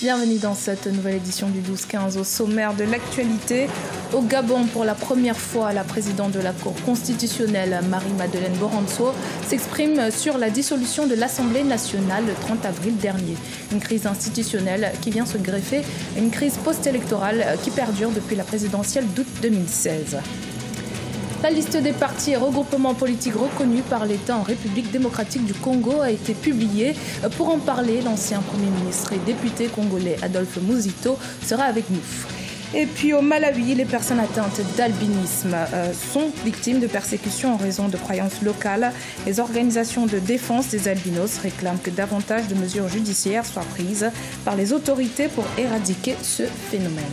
Bienvenue dans cette nouvelle édition du 12-15 au sommaire de l'actualité. Au Gabon, pour la première fois, la présidente de la Cour constitutionnelle, Marie-Madeleine Boranso, s'exprime sur la dissolution de l'Assemblée nationale le 30 avril dernier. Une crise institutionnelle qui vient se greffer à une crise post-électorale qui perdure depuis la présidentielle d'août 2016. La liste des partis et regroupements politiques reconnus par l'État en République démocratique du Congo a été publiée. Pour en parler, l'ancien Premier ministre et député congolais Adolphe Muzito sera avec nous. Et puis au Malawi, les personnes atteintes d'albinisme sont victimes de persécutions en raison de croyances locales. Les organisations de défense des albinos réclament que davantage de mesures judiciaires soient prises par les autorités pour éradiquer ce phénomène.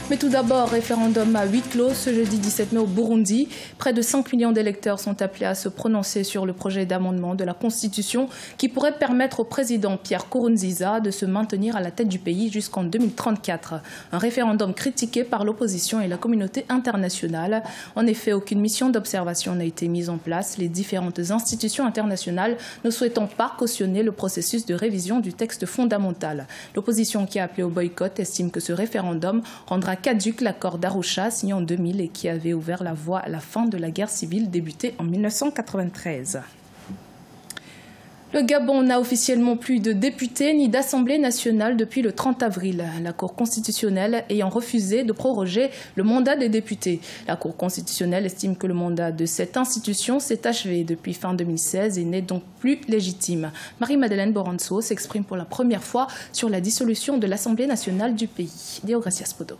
Mais tout d'abord, référendum à huis clos ce jeudi 17 mai au Burundi. Près de 5 millions d'électeurs sont appelés à se prononcer sur le projet d'amendement de la Constitution qui pourrait permettre au président Pierre Nkurunziza de se maintenir à la tête du pays jusqu'en 2034. Un référendum critiqué par l'opposition et la communauté internationale. En effet, aucune mission d'observation n'a été mise en place, les différentes institutions internationales ne souhaitant pas cautionner le processus de révision du texte fondamental. L'opposition qui a appelé au boycott estime que ce référendum rendra caduque l'accord d'Arusha signé en 2000 et qui avait ouvert la voie à la fin de la guerre civile débutée en 1993. Le Gabon n'a officiellement plus de députés ni d'Assemblée nationale depuis le 30 avril, la Cour constitutionnelle ayant refusé de proroger le mandat des députés. La Cour constitutionnelle estime que le mandat de cette institution s'est achevé depuis fin 2016 et n'est donc plus légitime. Marie-Madeleine Boranso s'exprime pour la première fois sur la dissolution de l'Assemblée nationale du pays. Deogracias Podo.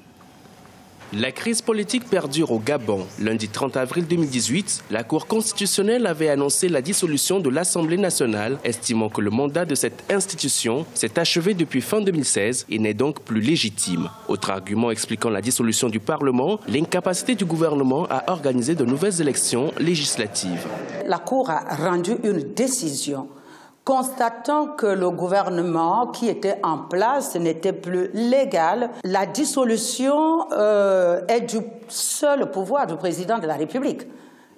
La crise politique perdure au Gabon. Lundi 30 avril 2018, la Cour constitutionnelle avait annoncé la dissolution de l'Assemblée nationale, estimant que le mandat de cette institution s'est achevé depuis fin 2016 et n'est donc plus légitime. Autre argument expliquant la dissolution du Parlement, l'incapacité du gouvernement à organiser de nouvelles élections législatives. La Cour a rendu une décision constatant que le gouvernement qui était en place n'était plus légal. La dissolution est du seul pouvoir du président de la République.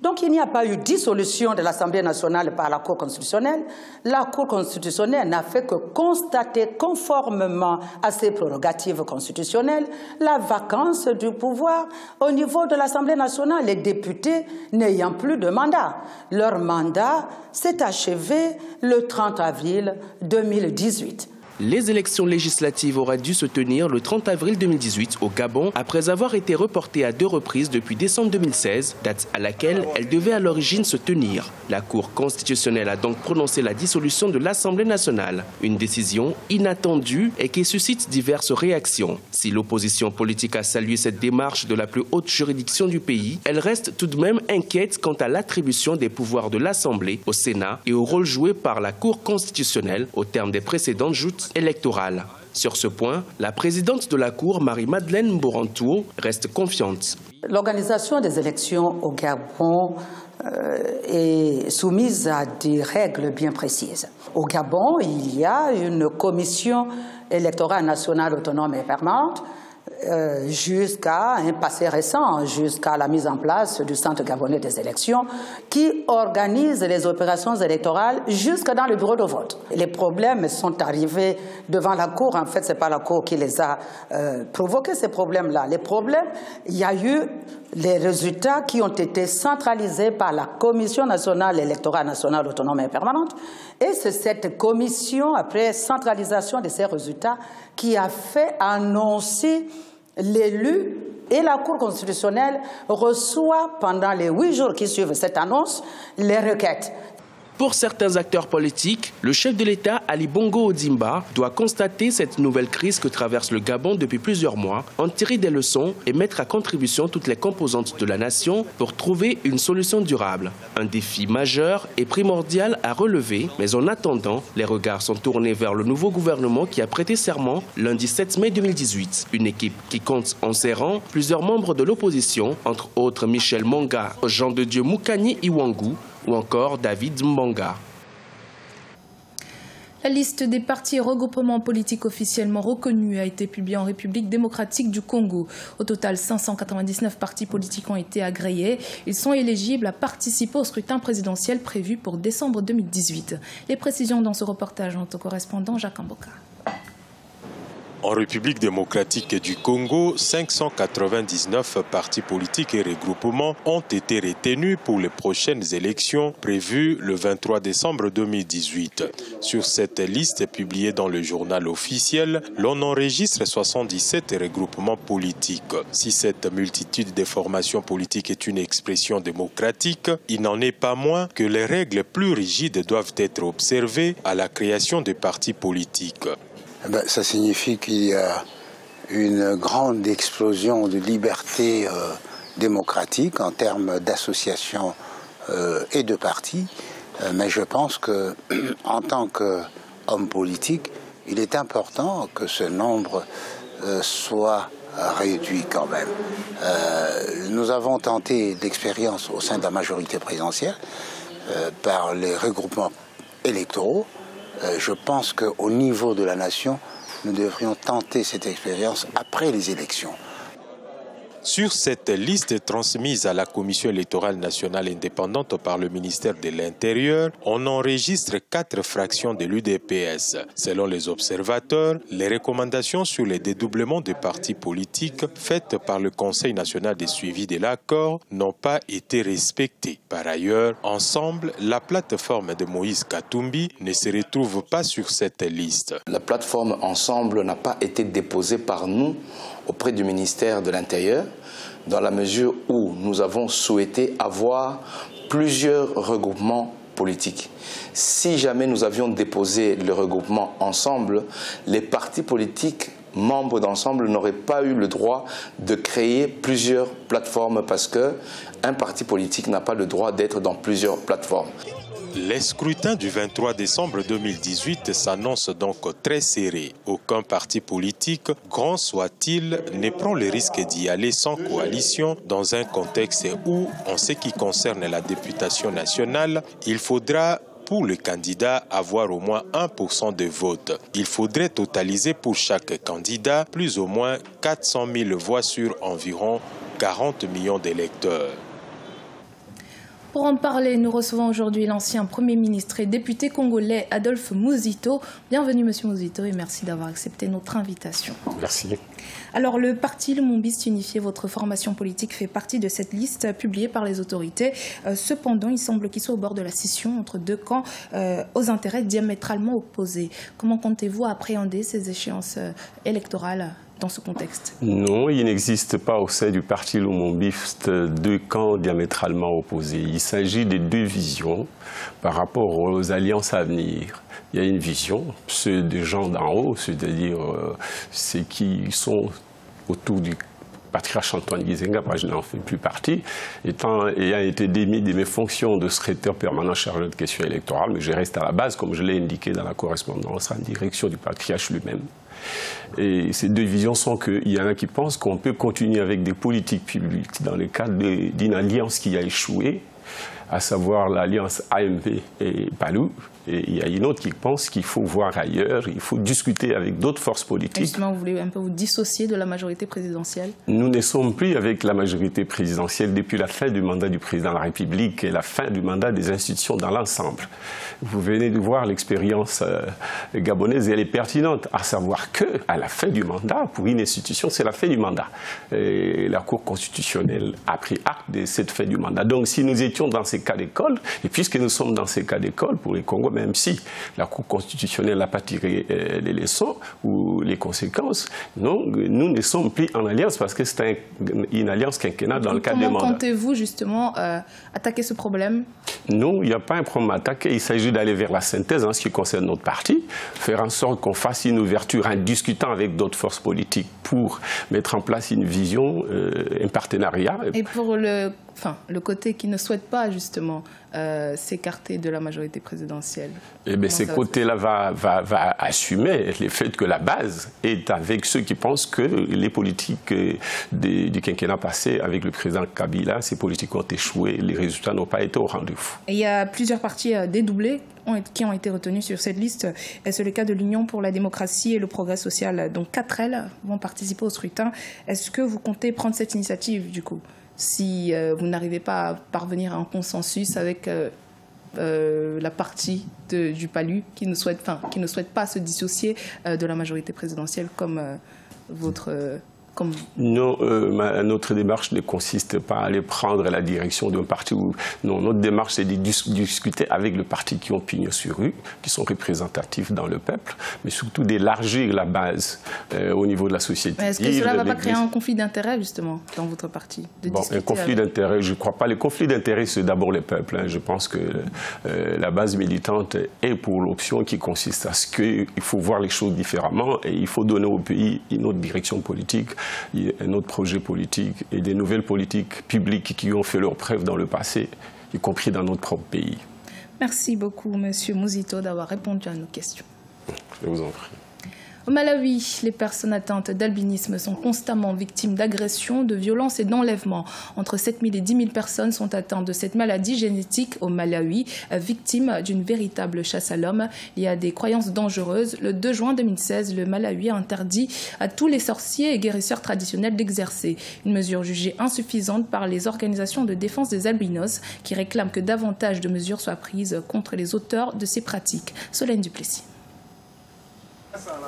Donc il n'y a pas eu dissolution de l'Assemblée nationale par la Cour constitutionnelle. La Cour constitutionnelle n'a fait que constater conformément à ses prérogatives constitutionnelles la vacance du pouvoir au niveau de l'Assemblée nationale, les députés n'ayant plus de mandat. Leur mandat s'est achevé le 30 avril 2018. Les élections législatives auraient dû se tenir le 30 avril 2018 au Gabon après avoir été reportées à 2 reprises depuis décembre 2016, date à laquelle elles devaient à l'origine se tenir. La Cour constitutionnelle a donc prononcé la dissolution de l'Assemblée nationale, une décision inattendue et qui suscite diverses réactions. Si l'opposition politique a salué cette démarche de la plus haute juridiction du pays, elle reste tout de même inquiète quant à l'attribution des pouvoirs de l'Assemblée au Sénat et au rôle joué par la Cour constitutionnelle au terme des précédentes joutes électorale. Sur ce point, la présidente de la Cour, Marie-Madeleine Boranso, reste confiante. L'organisation des élections au Gabon est soumise à des règles bien précises. Au Gabon, il y a une commission électorale nationale autonome et permanente jusqu'à un passé récent, jusqu'à la mise en place du Centre gabonais des élections qui organise les opérations électorales jusque dans le bureau de vote. Les problèmes sont arrivés devant la Cour. En fait, ce n'est pas la Cour qui les a provoqués, ces problèmes-là. Les problèmes, il y a eu les résultats qui ont été centralisés par la Commission nationale électorale nationale autonome et permanente. Et c'est cette commission, après centralisation de ces résultats, qui a fait annoncer l'élu, et la Cour constitutionnelle reçoit pendant les 8 jours qui suivent cette annonce les requêtes. Pour certains acteurs politiques, le chef de l'État, Ali Bongo Ondimba, doit constater cette nouvelle crise que traverse le Gabon depuis plusieurs mois, en tirer des leçons et mettre à contribution toutes les composantes de la nation pour trouver une solution durable. Un défi majeur et primordial à relever, mais en attendant, les regards sont tournés vers le nouveau gouvernement qui a prêté serment lundi 7 mai 2018. Une équipe qui compte en ses rangs plusieurs membres de l'opposition, entre autres Michel Monga, Jean de Dieu Moukani Iwangu, ou encore David Mbonga. La liste des partis et regroupements politiques officiellement reconnus a été publiée en République démocratique du Congo. Au total, 599 partis politiques ont été agréés. Ils sont éligibles à participer au scrutin présidentiel prévu pour décembre 2018. Les précisions dans ce reportage, notre correspondant Jacques Mboka. En République démocratique du Congo, 599 partis politiques et regroupements ont été retenus pour les prochaines élections prévues le 23 décembre 2018. Sur cette liste publiée dans le journal officiel, l'on enregistre 77 regroupements politiques. Si cette multitude de formations politiques est une expression démocratique, il n'en est pas moins que les règles plus rigides doivent être observées à la création de partis politiques. Ça signifie qu'il y a une grande explosion de liberté démocratique en termes d'associations et de partis. Mais je pense qu'en tant qu'homme politique, il est important que ce nombre soit réduit quand même. Nous avons tenté l'expérience au sein de la majorité présidentielle par les regroupements électoraux. Je pense qu'au niveau de la nation, nous devrions tenter cette expérience après les élections. Sur cette liste transmise à la Commission électorale nationale indépendante par le ministère de l'Intérieur, on enregistre 4 fractions de l'UDPS. Selon les observateurs, les recommandations sur les dédoublements de partis politiques faites par le Conseil national de suivi de l'accord n'ont pas été respectées. Par ailleurs, ensemble, la plateforme de Moïse Katumbi ne se retrouve pas sur cette liste. La plateforme Ensemble n'a pas été déposée par nous auprès du ministère de l'Intérieur, dans la mesure où nous avons souhaité avoir plusieurs regroupements politiques. Si jamais nous avions déposé le regroupement Ensemble, les partis politiques membres d'Ensemble n'auraient pas eu le droit de créer plusieurs plateformes parce qu'un parti politique n'a pas le droit d'être dans plusieurs plateformes. Les scrutins du 23 décembre 2018 s'annoncent donc très serrés. Aucun parti politique, grand soit-il, ne prend le risque d'y aller sans coalition dans un contexte où, en ce qui concerne la députation nationale, il faudra pour le candidat avoir au moins 1% de vote. Il faudrait totaliser pour chaque candidat plus ou moins 400 000 voix sur environ 40 millions d'électeurs. Pour en parler, nous recevons aujourd'hui l'ancien Premier ministre et député congolais Adolphe Muzito. Bienvenue Monsieur Muzito et merci d'avoir accepté notre invitation. Merci. Alors le parti Lumumbiste Unifié, votre formation politique, fait partie de cette liste publiée par les autorités. Cependant, il semble qu'il soit au bord de la scission entre deux camps aux intérêts diamétralement opposés. Comment comptez-vous appréhender ces échéances électorales dans ce contexte? Non, il n'existe pas au sein du parti Lumumbiste deux camps diamétralement opposés. Il s'agit de deux visions par rapport aux alliances à venir. Il y a une vision, ceux des gens d'en haut, c'est-à-dire ceux qui sont autour du patriarche Antoine Gizenga, je n'en fais plus partie, ayant été démis de mes fonctions de secrétaire permanent chargé de questions électorales, mais je reste à la base, comme je l'ai indiqué dans la correspondance, en direction du patriarche lui-même. Et ces deux visions sont qu'il y en a qui pensent qu'on peut continuer avec des politiques publiques dans le cadre d'une alliance qui a échoué, à savoir l'alliance AMP et Palou. Et il y a une autre qui pense qu'il faut voir ailleurs, il faut discuter avec d'autres forces politiques. Justement, vous voulez un peu vous dissocier de la majorité présidentielle? Nous ne sommes plus avec la majorité présidentielle depuis la fin du mandat du président de la République et la fin du mandat des institutions dans l'ensemble. Vous venez de voir l'expérience gabonaise et elle est pertinente, à savoir qu'à la fin du mandat, pour une institution, c'est la fin du mandat. Et la Cour constitutionnelle a pris acte de cette fin du mandat. Donc si nous étions dans ces cas d'école, et puisque nous sommes dans ces cas d'école pour les Congo, même si la Cour constitutionnelle n'a pas tiré les leçons ou les conséquences, non, nous ne sommes plus en alliance parce que c'est une alliance quinquennale dans le cadre des mandats. Comment comptez-vous justement attaquer ce problème? Non, il n'y a pas un problème à attaquer. Il s'agit d'aller vers la synthèse en ce qui concerne notre parti, faire en sorte qu'on fasse une ouverture en discutant avec d'autres forces politiques pour mettre en place une vision, un partenariat. Et pour le le côté qui ne souhaite pas justement s'écarter de la majorité présidentielle. Eh bien, ces côtés-là va assumer le fait que la base est avec ceux qui pensent que les politiques du quinquennat passé avec le président Kabila, ces politiques ont échoué, les résultats n'ont pas été au rendez-vous. Il y a plusieurs partis dédoublés qui ont été retenus sur cette liste. C'est le cas de l'Union pour la démocratie et le progrès social. Donc 4 ailes vont participer au scrutin. Est-ce que vous comptez prendre cette initiative du coup, si vous n'arrivez pas à parvenir à un consensus avec la partie du PALU qui ne souhaite pas se dissocier de la majorité présidentielle comme votre... Non, notre démarche ne consiste pas à aller prendre la direction d'un parti. Non, notre démarche, c'est de discuter avec les partis qui ont pignon sur rue, qui sont représentatifs dans le peuple, mais surtout d'élargir la base au niveau de la société. Est-ce que cela ne va pas créer un conflit d'intérêts, justement, dans votre parti Un conflit d'intérêts, je ne crois pas. Le conflit d'intérêts, c'est d'abord le peuple. Je pense que la base militante est pour l'option qui consiste à ce qu'il faut voir les choses différemment et il faut donner au pays une autre direction politique, un autre projet politique et des nouvelles politiques publiques qui ont fait leur preuve dans le passé, y compris dans notre propre pays. Merci beaucoup, M. Mouzito, d'avoir répondu à nos questions. Je vous en prie. Au Malawi, les personnes atteintes d'albinisme sont constamment victimes d'agressions, de violences et d'enlèvements. Entre 7 000 et 10 000 personnes sont atteintes de cette maladie génétique au Malawi, victimes d'une véritable chasse à l'homme. Il y a des croyances dangereuses. Le 2 juin 2016, le Malawi a interdit à tous les sorciers et guérisseurs traditionnels d'exercer. Une mesure jugée insuffisante par les organisations de défense des albinos qui réclament que davantage de mesures soient prises contre les auteurs de ces pratiques. Solène Duplessis.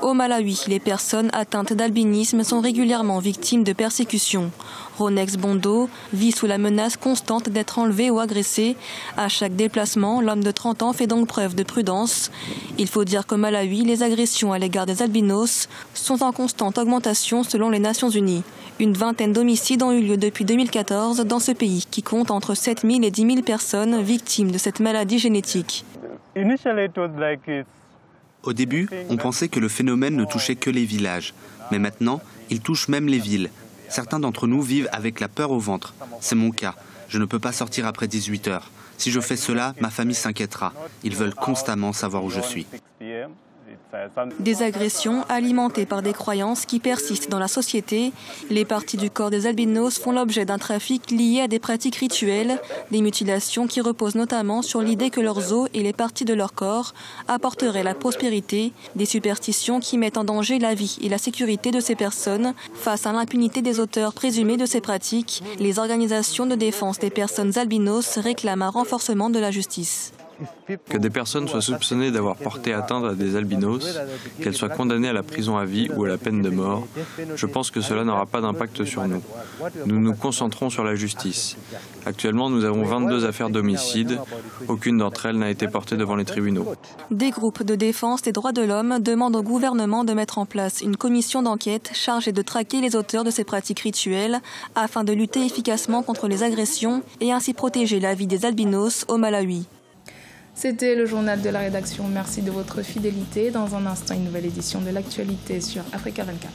Au Malawi, les personnes atteintes d'albinisme sont régulièrement victimes de persécutions. Ronex Bondo vit sous la menace constante d'être enlevé ou agressé. À chaque déplacement, l'homme de 30 ans fait donc preuve de prudence. Il faut dire qu'au Malawi, les agressions à l'égard des albinos sont en constante augmentation selon les Nations Unies. Une vingtaine d'homicides ont eu lieu depuis 2014 dans ce pays qui compte entre 7 000 et 10 000 personnes victimes de cette maladie génétique. Au début, on pensait que le phénomène ne touchait que les villages. Mais maintenant, il touche même les villes. Certains d'entre nous vivent avec la peur au ventre. C'est mon cas. Je ne peux pas sortir après 18 heures. Si je fais cela, ma famille s'inquiétera. Ils veulent constamment savoir où je suis. Des agressions alimentées par des croyances qui persistent dans la société. Les parties du corps des albinos font l'objet d'un trafic lié à des pratiques rituelles, des mutilations qui reposent notamment sur l'idée que leurs os et les parties de leur corps apporteraient la prospérité, des superstitions qui mettent en danger la vie et la sécurité de ces personnes. Face à l'impunité des auteurs présumés de ces pratiques, les organisations de défense des personnes albinos réclament un renforcement de la justice. Que des personnes soient soupçonnées d'avoir porté atteinte à des albinos, qu'elles soient condamnées à la prison à vie ou à la peine de mort, je pense que cela n'aura pas d'impact sur nous. Nous nous concentrons sur la justice. Actuellement, nous avons 22 affaires d'homicide. Aucune d'entre elles n'a été portée devant les tribunaux. Des groupes de défense des droits de l'homme demandent au gouvernement de mettre en place une commission d'enquête chargée de traquer les auteurs de ces pratiques rituelles afin de lutter efficacement contre les agressions et ainsi protéger la vie des albinos au Malawi. C'était le journal de la rédaction. Merci de votre fidélité. Dans un instant, une nouvelle édition de l'actualité sur Africa 24.